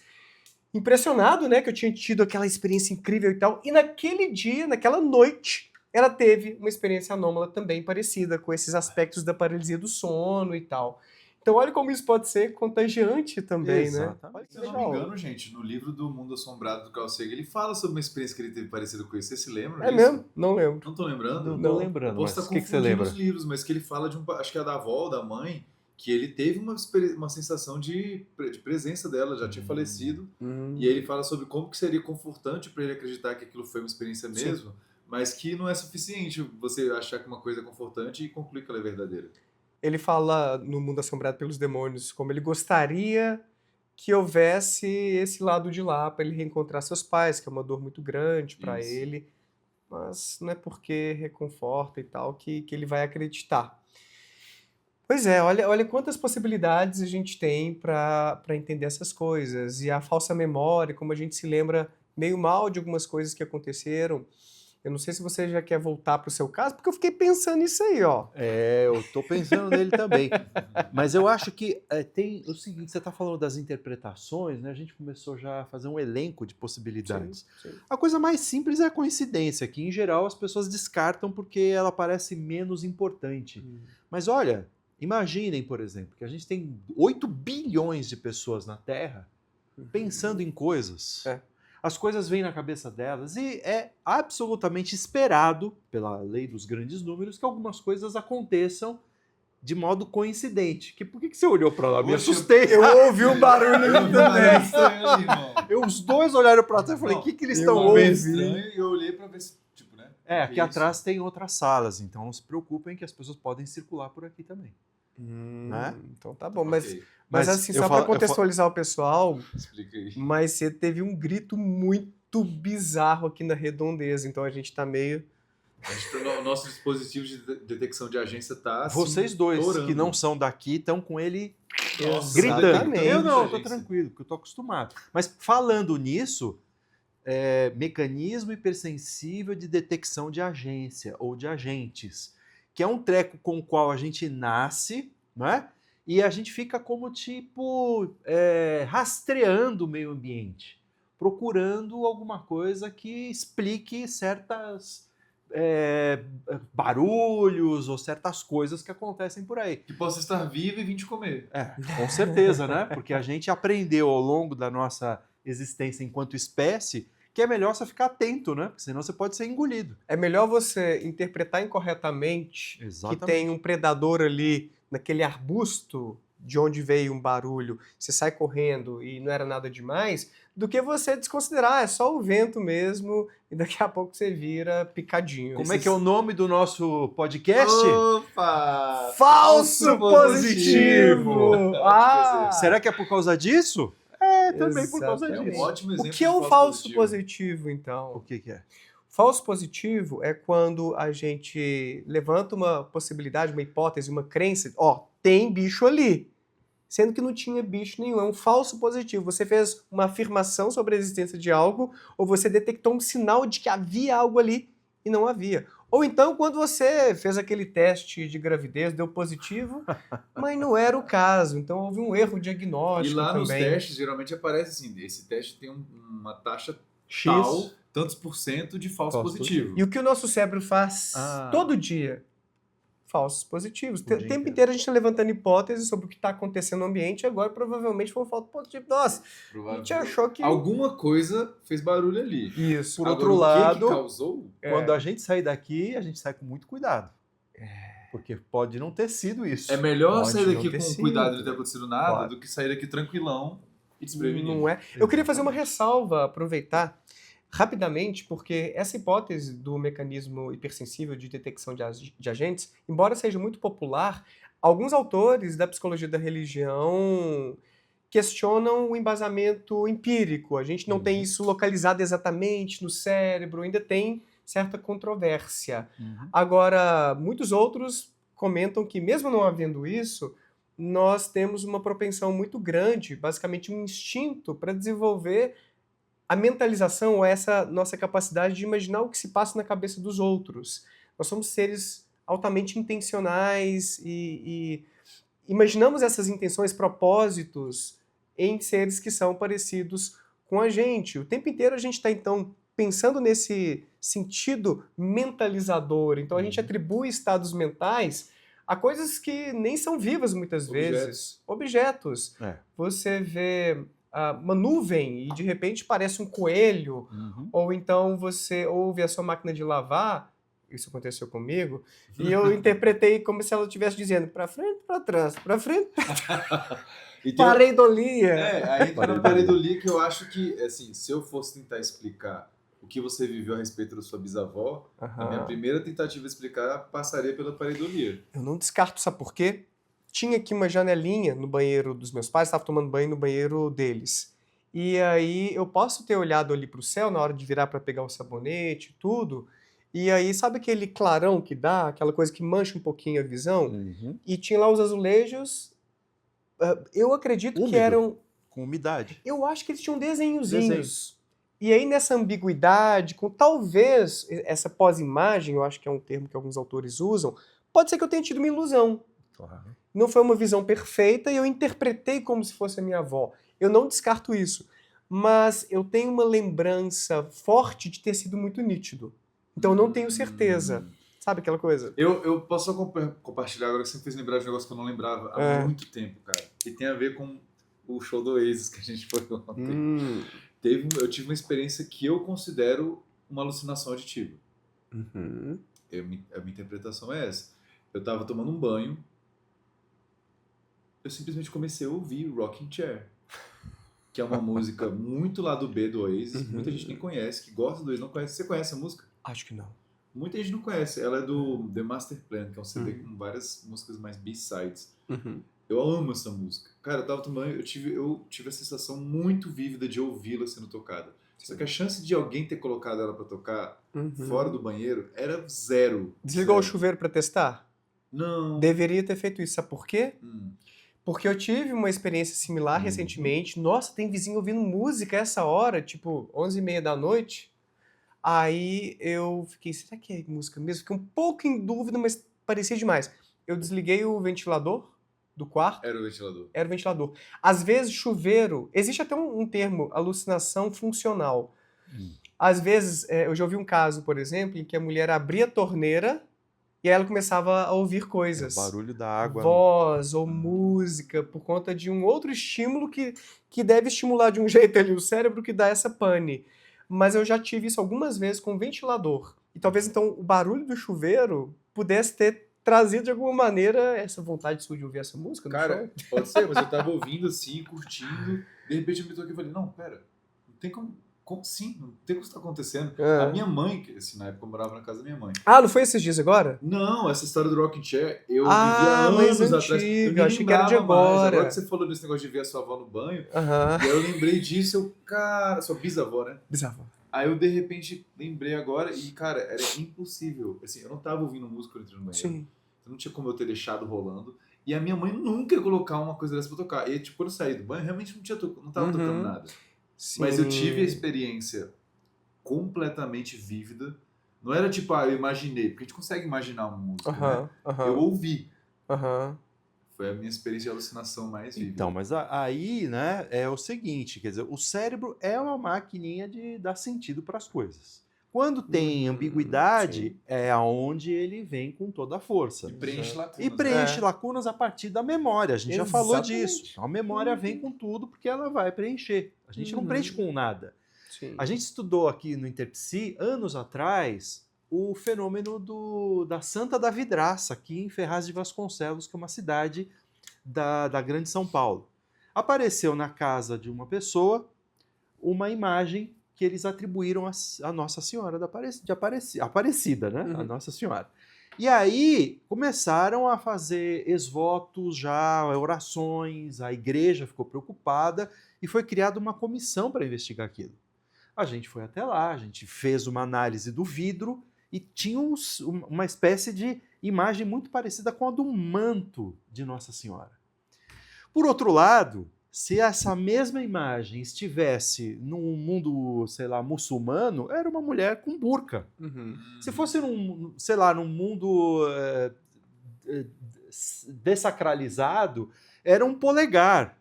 Impressionado, né, que eu tinha tido aquela experiência incrível e tal. E naquele dia, naquela noite, ela teve uma experiência anômala também parecida, com esses aspectos da paralisia do sono e tal. Então olha como isso pode ser contagiante também, Exatamente. né? Olha que Se eu não legal. me engano, gente, no livro do Mundo Assombrado do Carl Sagan, ele fala sobre uma experiência que ele teve parecida com isso. Você se lembra É disso? mesmo? Não lembro. Não tô lembrando? Não tô lembrando, Eu posso mas estar o que você confundindo lembra? os livros, mas que ele fala de acho que é da avó ou da mãe, que ele teve uma sensação de presença dela, já tinha falecido, e aí ele fala sobre como que seria confortante para ele acreditar que aquilo foi uma experiência mesmo, mas que não é suficiente você achar que uma coisa é confortante e concluir que ela é verdadeira. Ele fala no Mundo Assombrado pelos Demônios como ele gostaria que houvesse esse lado de lá para ele reencontrar seus pais, que é uma dor muito grande para Isso. ele, mas não é porque reconforta e tal que ele vai acreditar. Pois é, olha quantas possibilidades a gente tem para entender essas coisas. E a falsa memória, como a gente se lembra meio mal de algumas coisas que aconteceram. Eu não sei se você já quer voltar para o seu caso, porque eu fiquei pensando nisso aí, ó. Eu tô pensando nele também. Mas eu acho que tem o seguinte, você tá falando das interpretações, né? A gente começou já a fazer um elenco de possibilidades. Sim. A coisa mais simples é a coincidência, que em geral as pessoas descartam porque ela parece menos importante. Mas olha, imaginem, por exemplo, que a gente tem 8 bilhões de pessoas na Terra pensando em coisas. As coisas vêm na cabeça delas e é absolutamente esperado, pela lei dos grandes números, que algumas coisas aconteçam de modo coincidente. Por que você olhou pra lá? Me Poxa, assustei. Eu ouvi um barulho Eu ali vi uma também. estranha ali, irmão. Os dois olharam pra trás e falei, o que eles estão meio ouvindo? estranho e eu olhei pra ver se, tipo, né? Aqui que é atrás tem outras salas, então não se preocupem que as pessoas podem circular por aqui também. Né? Então tá bom, Ok, mas assim, eu só falo- para contextualizar o pessoal, explica aí. mas você teve um grito muito bizarro aqui na redondeza, então a gente tá meio... O nosso dispositivo de detecção de agência tá assim, Vocês dois, estourando. que não são daqui, estão com ele Nossa, gritando. exatamente. Eu não, eu tô Agência. tranquilo, porque eu tô acostumado. Mas falando nisso, mecanismo hipersensível de detecção de agência ou de agentes, que é um treco com o qual a gente nasce, né? E a gente fica como tipo rastreando o meio ambiente, procurando alguma coisa que explique certas barulhos ou certas coisas que acontecem por aí. Que possa estar vivo e vir te comer. Com certeza, né? Porque a gente aprendeu ao longo da nossa existência enquanto espécie que é melhor você ficar atento, né? Porque senão você pode ser engolido. É melhor você interpretar incorretamente Exatamente. que tem um predador ali naquele arbusto de onde veio um barulho, você sai correndo e não era nada demais, do que você desconsiderar, é só o vento mesmo e daqui a pouco você vira picadinho. Como é que é o nome do nosso podcast? Opa! Falso positivo! Ah! Será que é por causa disso? Também por causa Exatamente. É um disso. ótimo exemplo O que é o falso positivo, então? O que é? Falso positivo é quando a gente levanta uma possibilidade, uma hipótese, uma crença, tem bicho ali, sendo que não tinha bicho nenhum, é um falso positivo. Você fez uma afirmação sobre a existência de algo, ou você detectou um sinal de que havia algo ali e não havia. Ou então, quando você fez aquele teste de gravidez, deu positivo, mas não era o caso. Então, houve um erro E diagnóstico lá também. nos testes, geralmente aparece assim, esse teste tem uma taxa X. tal, tantos por cento de falso positivo. E o que o nosso cérebro faz todo dia? Falsos positivos. O tempo inteiro a gente está levantando hipóteses sobre o que está acontecendo no ambiente, e agora provavelmente foi um falso positivo. Nossa, a gente achou que... Alguma coisa fez barulho ali. Isso. Por Agora, outro o lado, que causou? quando a gente sair daqui, a gente sai com muito cuidado. Porque pode não ter sido isso. É melhor Pode sair não daqui ter com sido. cuidado de não ter acontecido nada Claro. do que sair daqui tranquilão e desprevenido. Não é. Eu queria fazer uma ressalva, aproveitar rapidamente, porque essa hipótese do mecanismo hipersensível de detecção de agentes, embora seja muito popular, alguns autores da psicologia da religião questionam o embasamento empírico. A gente não tem isso localizado exatamente no cérebro, ainda tem certa controvérsia. Uhum. Agora, muitos outros comentam que, mesmo não havendo isso, nós temos uma propensão muito grande, basicamente um instinto, para desenvolver a mentalização, ou essa nossa capacidade de imaginar o que se passa na cabeça dos outros. Nós somos seres altamente intencionais e imaginamos essas intenções, propósitos, em seres que são parecidos com a gente. O tempo inteiro a gente está, então, pensando nesse sentido mentalizador. Então a gente atribui estados mentais a coisas que nem são vivas muitas vezes. Objetos. É. Você vê uma nuvem e de repente parece um coelho, Uhum. ou então você ouve a sua máquina de lavar, isso aconteceu comigo, e eu interpretei como se ela estivesse dizendo para frente, para trás, para frente, E tem- pareidolia. aí entra na pareidolia que eu acho que, assim, se eu fosse tentar explicar o que você viveu a respeito da sua bisavó, a minha primeira tentativa de explicar passaria pela pareidolia. Eu não descarto, sabe por quê? Tinha aqui uma janelinha no banheiro dos meus pais, estava tomando banho no banheiro deles. E aí eu posso ter olhado ali para o céu na hora de virar para pegar o sabonete e tudo, e aí sabe aquele clarão que dá, aquela coisa que mancha um pouquinho a visão? Uhum. E tinha lá os azulejos, eu acredito que Úmido. eram... Com umidade. Eu acho que eles tinham desenhozinhos. E aí nessa ambiguidade, com talvez essa pós-imagem, eu acho que é um termo que alguns autores usam, pode ser que eu tenha tido uma ilusão. Claro. Não foi uma visão perfeita e eu interpretei como se fosse a minha avó. Eu não descarto isso. Mas eu tenho uma lembrança forte de ter sido muito nítido. Então eu não tenho certeza. Sabe aquela coisa? Eu posso só compartilhar agora que você me fez lembrar de um negócio que eu não lembrava há muito tempo, cara. E tem a ver com o show do Oasis que a gente foi ontem. Eu tive uma experiência que eu considero uma alucinação auditiva. Uhum. A minha interpretação é essa. Eu tava tomando um banho, eu simplesmente comecei a ouvir Rocking Chair, que é uma música muito lá do B do Oasis, muita gente nem conhece, que gosta do Oasis, não conhece. Você conhece a música? Acho que não. Muita gente não conhece. Ela é do The Master Plan, que é um CD com várias músicas mais B-sides. Eu amo essa música. Cara, eu tava tomando, eu tive a sensação muito vívida de ouvi-la sendo tocada. Só que a chance de alguém ter colocado ela pra tocar fora do banheiro era zero. Desligou o Zero. chuveiro para testar? Não. Deveria ter feito isso. Sabe por quê? Hum. Porque eu tive uma experiência similar recentemente. Nossa, tem vizinho ouvindo música a essa hora, tipo 11h30 da noite. Aí eu fiquei, será que é música mesmo? Fiquei um pouco em dúvida, mas parecia demais. Eu desliguei o ventilador do quarto. Era o ventilador. Era o ventilador. Às vezes, chuveiro... Existe até um termo, alucinação funcional. Às vezes, eu já ouvi um caso, por exemplo, em que a mulher abria a torneira e aí ela começava a ouvir O coisas. barulho da água. Voz ou música, por conta de um outro estímulo que deve estimular de um jeito ali o cérebro que dá essa pane. Mas eu já tive isso algumas vezes com ventilador. E talvez, então, o barulho do chuveiro pudesse ter trazido, de alguma maneira, essa vontade sua de ouvir essa música no Cara, show. pode ser, mas eu tava ouvindo assim, curtindo, de repente eu me toquei e falei, não, pera, não tem como sim, não tem como isso tá acontecendo. É. A minha mãe, que assim, na época eu morava na casa da minha mãe. Ah, não foi esses dias agora? Não, essa história do Rocking Chair, eu vivia há mas anos atrás. antiga, Eu nem achei que era de lembrava mais. agora. Agora que você falou desse negócio de ver a sua avó no banho, Aham. e aí eu lembrei disso, cara, sua bisavó, né? Bizarro. Aí eu de repente lembrei agora e, cara, era impossível. Assim, eu não tava ouvindo música dentro do banheiro. Sim. Não tinha como eu ter deixado rolando. E a minha mãe nunca ia colocar uma coisa dessa pra tocar. E tipo, quando eu saí do banho, realmente não tava tocando nada. Sim. Mas eu tive a experiência completamente vívida. Não era tipo, eu imaginei, porque a gente consegue imaginar uma música, né? Aham, aham. Eu ouvi. Aham. Foi a minha experiência de alucinação mais vívida. Então, mas aí, né, é o seguinte, quer dizer, o cérebro é uma maquininha de dar sentido para as coisas. Quando tem ambiguidade, é aonde ele vem com toda a força. E preenche lacunas. E preenche lacunas a partir da memória. A gente já falou Exatamente. disso. Então, a memória vem com tudo porque ela vai preencher. A gente não preenche com nada. Sim. A gente estudou aqui no Interpsi, anos atrás, o fenômeno da Santa da Vidraça, aqui em Ferraz de Vasconcelos, que é uma cidade da Grande São Paulo. Apareceu na casa de uma pessoa uma imagem que eles atribuíram a Nossa Senhora de Aparecida, né? A Nossa Senhora. E aí começaram a fazer exvotos já, orações, a igreja ficou preocupada e foi criada uma comissão para investigar aquilo. A gente foi até lá, a gente fez uma análise do vidro e tinha uma espécie de imagem muito parecida com a do manto de Nossa Senhora. Por outro lado, se essa mesma imagem estivesse num mundo, sei lá, muçulmano, era uma mulher com burca. Se fosse sei lá, num mundo dessacralizado, era um polegar.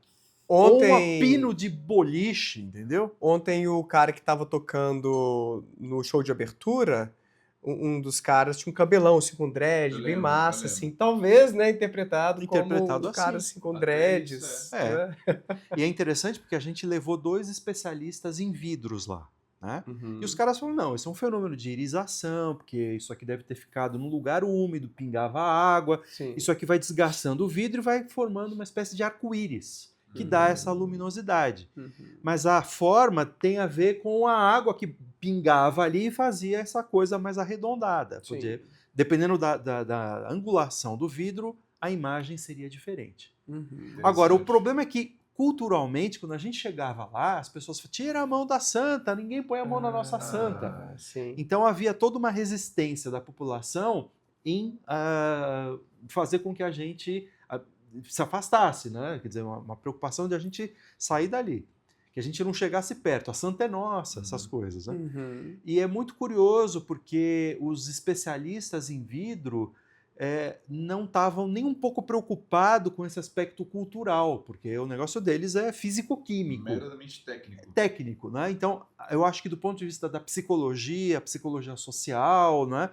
Ou um pino de boliche, entendeu? Ontem o cara que estava tocando no show de abertura, um dos caras tinha um cabelão assim com dread, Eu bem lembro, massa, eu lembro. assim, talvez, né, interpretado como Interpretado um cara assim. assim com Até dreads. isso, né? E é interessante porque a gente levou 2 especialistas em vidros lá, né? E os caras falaram, não, isso é um fenômeno de irisação, porque isso aqui deve ter ficado num lugar úmido, pingava água, Sim. isso aqui vai desgastando o vidro e vai formando uma espécie de arco-íris, que dá essa luminosidade. Mas a forma tem a ver com a água que pingava ali e fazia essa coisa mais arredondada. Sim. Dependendo da angulação do vidro, a imagem seria diferente. Uhum. Agora, o problema é que, culturalmente, quando a gente chegava lá, as pessoas falavam, tira a mão da santa, ninguém põe a mão na nossa santa. Sim. Então havia toda uma resistência da população em fazer com que a gente se afastasse, né? Quer dizer, uma preocupação de a gente sair dali. Que a gente não chegasse perto. A santa é nossa, essas coisas, né? Uhum. E é muito curioso porque os especialistas em vidro não estavam nem um pouco preocupados com esse aspecto cultural, porque o negócio deles é físico-químico. Meramente técnico. Técnico, né? Então, eu acho que do ponto de vista da psicologia social, né?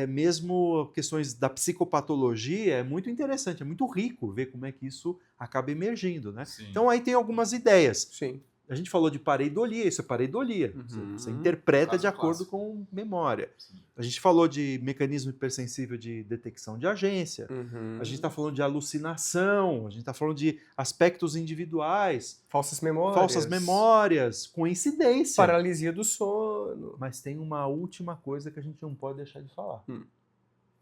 Mesmo questões da psicopatologia, é muito interessante, é muito rico ver como é que isso acaba emergindo, né? Sim. Então aí tem algumas ideias. Sim. A gente falou de pareidolia, isso é pareidolia. Você interpreta Caso de acordo clássico. com memória. Sim. A gente falou de mecanismo hipersensível de detecção de agência. Uhum. A gente está falando de alucinação. A gente está falando de aspectos individuais, Falsas memórias. falsas memórias, coincidência. Paralisia do sono. Mas tem uma última coisa que a gente não pode deixar de falar.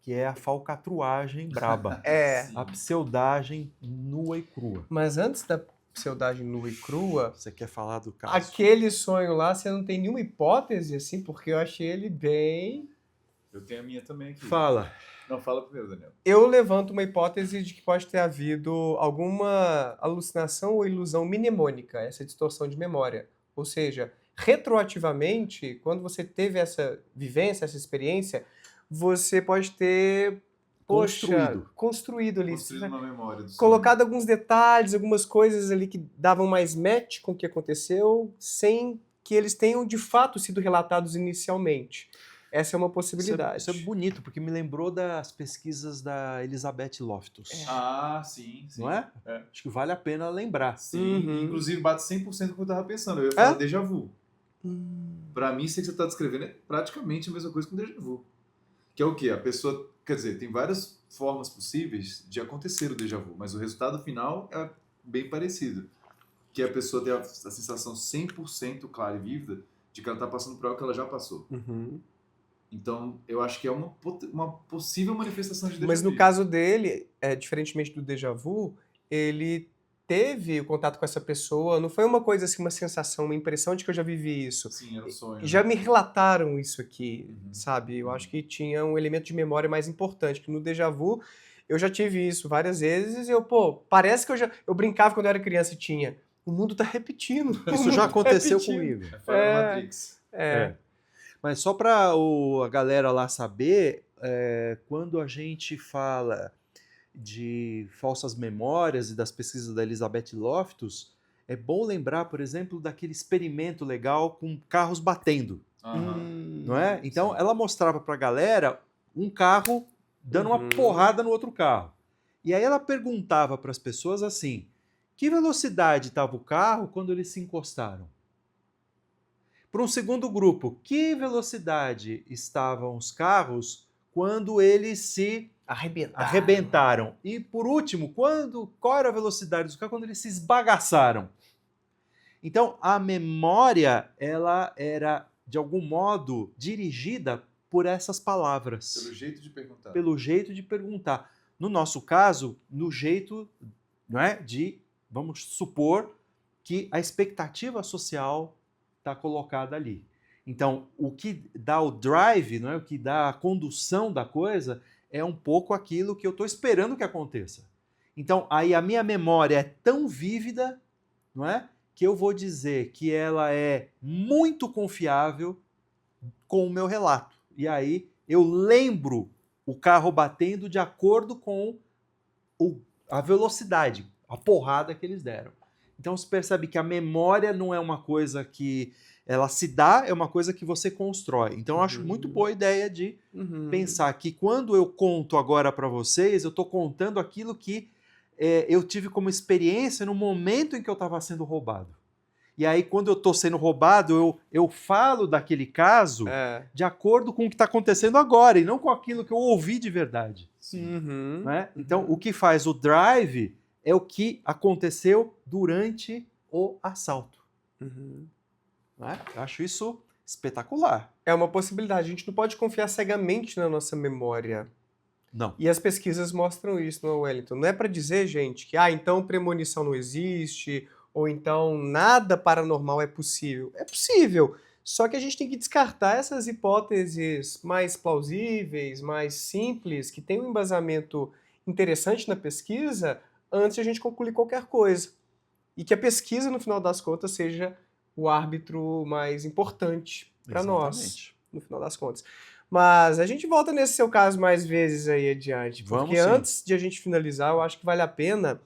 Que é a falcatruagem braba. É. Sim. A pseudagem nua e crua. Mas antes da pseudagem nua e crua, Você quer falar do caso? aquele sonho lá, você não tem nenhuma hipótese, assim, porque eu achei ele bem... Eu tenho a minha também aqui. Fala. Não, fala primeiro, Daniel. Eu levanto uma hipótese de que pode ter havido alguma alucinação ou ilusão mnemônica, essa distorção de memória. Ou seja, retroativamente, quando você teve essa vivência, essa experiência, você pode ter construído ali. Construído uma memória do sonho. Colocado alguns detalhes, algumas coisas ali que davam mais match com o que aconteceu, sem que eles tenham de fato sido relatados inicialmente. Essa é uma possibilidade. Isso é bonito, porque me lembrou das pesquisas da Elizabeth Loftus. Ah, sim. Não é? Acho que vale a pena lembrar. Sim. Uhum. Inclusive bate 100% com o que eu tava pensando. Eu ia falar déjà vu. Hum. Pra mim, isso que você tá descrevendo é praticamente a mesma coisa que um déjà vu. Que é o quê? A pessoa... Quer dizer, tem várias formas possíveis de acontecer o déjà vu, mas o resultado final é bem parecido. Que a pessoa tem a sensação 100% clara e vívida de que ela tá passando por algo que ela já passou. Uhum. Então, eu acho que é uma possível manifestação de déjà vu. Mas no caso dele, diferentemente do déjà vu, ele teve o contato com essa pessoa, não foi uma coisa assim, uma sensação, uma impressão de que eu já vivi isso. Sim, era um sonho. Já né? me relataram isso aqui, Uhum. sabe? Eu acho que tinha um elemento de memória mais importante, que no déjà vu eu já tive isso várias vezes e parece que eu brincava quando eu era criança e tinha. O mundo tá repetindo. Isso já aconteceu comigo. É fora da Matrix. Mas só para a galera lá saber, quando a gente fala de falsas memórias e das pesquisas da Elizabeth Loftus, é bom lembrar, por exemplo, daquele experimento legal com carros batendo, Aham. não é? Então, Sim. ela mostrava para a galera um carro dando uma porrada no outro carro. E aí ela perguntava para as pessoas assim, que velocidade estava o carro quando eles se encostaram? Para um segundo grupo, que velocidade estavam os carros quando eles se arrebentaram? E por último, qual era a velocidade dos carros quando eles se esbagaçaram? Então, a memória, ela era, de algum modo, dirigida por essas palavras. Pelo jeito de perguntar. Pelo jeito de perguntar. No nosso caso, no jeito, não é, vamos supor que a expectativa social está colocada ali. Então, o que dá o drive, não é? O que dá a condução da coisa é um pouco aquilo que eu estou esperando que aconteça. Então, aí a minha memória é tão vívida, não é? Que eu vou dizer que ela é muito confiável com o meu relato. E aí eu lembro o carro batendo de acordo com a velocidade, a porrada que eles deram. Então você percebe que a memória não é uma coisa que ela se dá, é uma coisa que você constrói. Então eu acho muito boa a ideia de pensar que quando eu conto agora para vocês, eu estou contando aquilo que eu tive como experiência no momento em que eu estava sendo roubado. E aí, quando eu estou sendo roubado, eu falo daquele caso de acordo com o que está acontecendo agora, e não com aquilo que eu ouvi de verdade. Né? Então, o que faz o drive é o que aconteceu durante o assalto. Né? Eu acho isso espetacular. É uma possibilidade. A gente não pode confiar cegamente na nossa memória. Não. E as pesquisas mostram isso, não é, Wellington? Não é para dizer, gente, que então premonição não existe, ou então nada paranormal é possível. É possível, só que a gente tem que descartar essas hipóteses mais plausíveis, mais simples, que têm um embasamento interessante na pesquisa, antes de a gente concluir qualquer coisa. E que a pesquisa, no final das contas, seja o árbitro mais importante para nós, no final das contas. Mas a gente volta nesse seu caso mais vezes aí adiante, porque antes de a gente finalizar, eu acho que vale a pena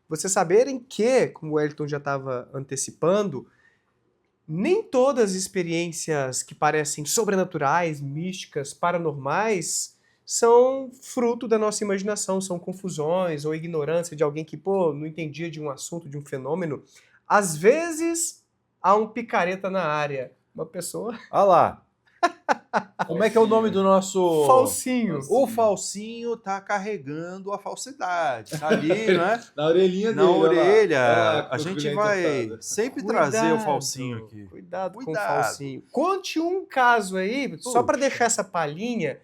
vocês saberem que, como o Wellington já estava antecipando, nem todas as experiências que parecem sobrenaturais, místicas, paranormais, são fruto da nossa imaginação, são confusões ou ignorância de alguém que, não entendia de um assunto, de um fenômeno. Às vezes, há um picareta na área. Uma pessoa... Olha lá. Como é que é o nome do nosso... Falsinho. O falsinho tá carregando a falsidade. Tá ali, né? Na orelhinha dele. Na orelha. Olha lá, A gente vai sempre trazer o falsinho aqui. Cuidado com o falsinho. Conte um caso aí, só para deixar essa palhinha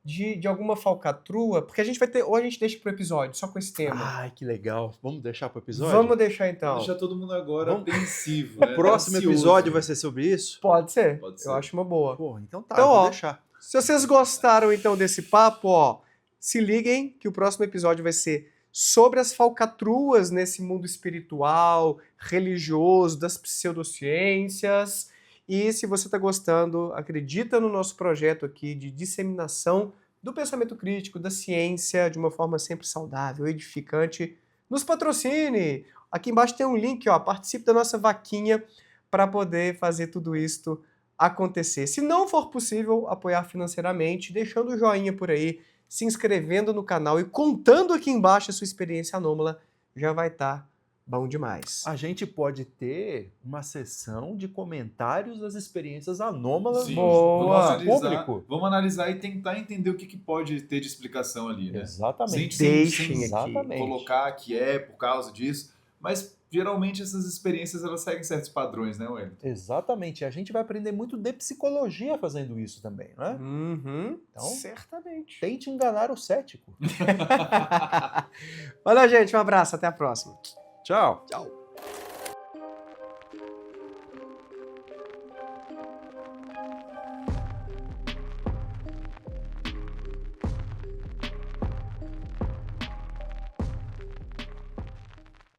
de alguma falcatrua, porque a gente vai ter, ou a gente deixa pro episódio, só com esse tema. Ai, que legal. Vamos deixar pro episódio? Vamos deixar então. Vamos deixar todo mundo agora apreensivo, O próximo episódio vai ser sobre isso? Pode ser. Pode ser. Eu acho uma boa. Pô, então tá, Então, vou deixar. Se vocês gostaram então desse papo, se liguem que o próximo episódio vai ser sobre as falcatruas nesse mundo espiritual, religioso, das pseudociências. E se você está gostando, acredita no nosso projeto aqui de disseminação do pensamento crítico, da ciência, de uma forma sempre saudável, edificante, nos patrocine! Aqui embaixo tem um link, participe da nossa vaquinha para poder fazer tudo isto acontecer. Se não for possível apoiar financeiramente, deixando o joinha por aí, se inscrevendo no canal e contando aqui embaixo a sua experiência anômala, já vai estar bom demais. A gente pode ter uma sessão de comentários das experiências anômalas Sim, do boa. nosso público. Vamos analisar e tentar entender o que pode ter de explicação ali, né? Exatamente. Deixem sem aqui. colocar que é por causa disso, mas geralmente essas experiências elas seguem certos padrões, né, Wellington? Exatamente. A gente vai aprender muito de psicologia fazendo isso também, né? Então, certamente. tente enganar o cético. Valeu, gente. Um abraço. Até a próxima. Tchau. Tchau.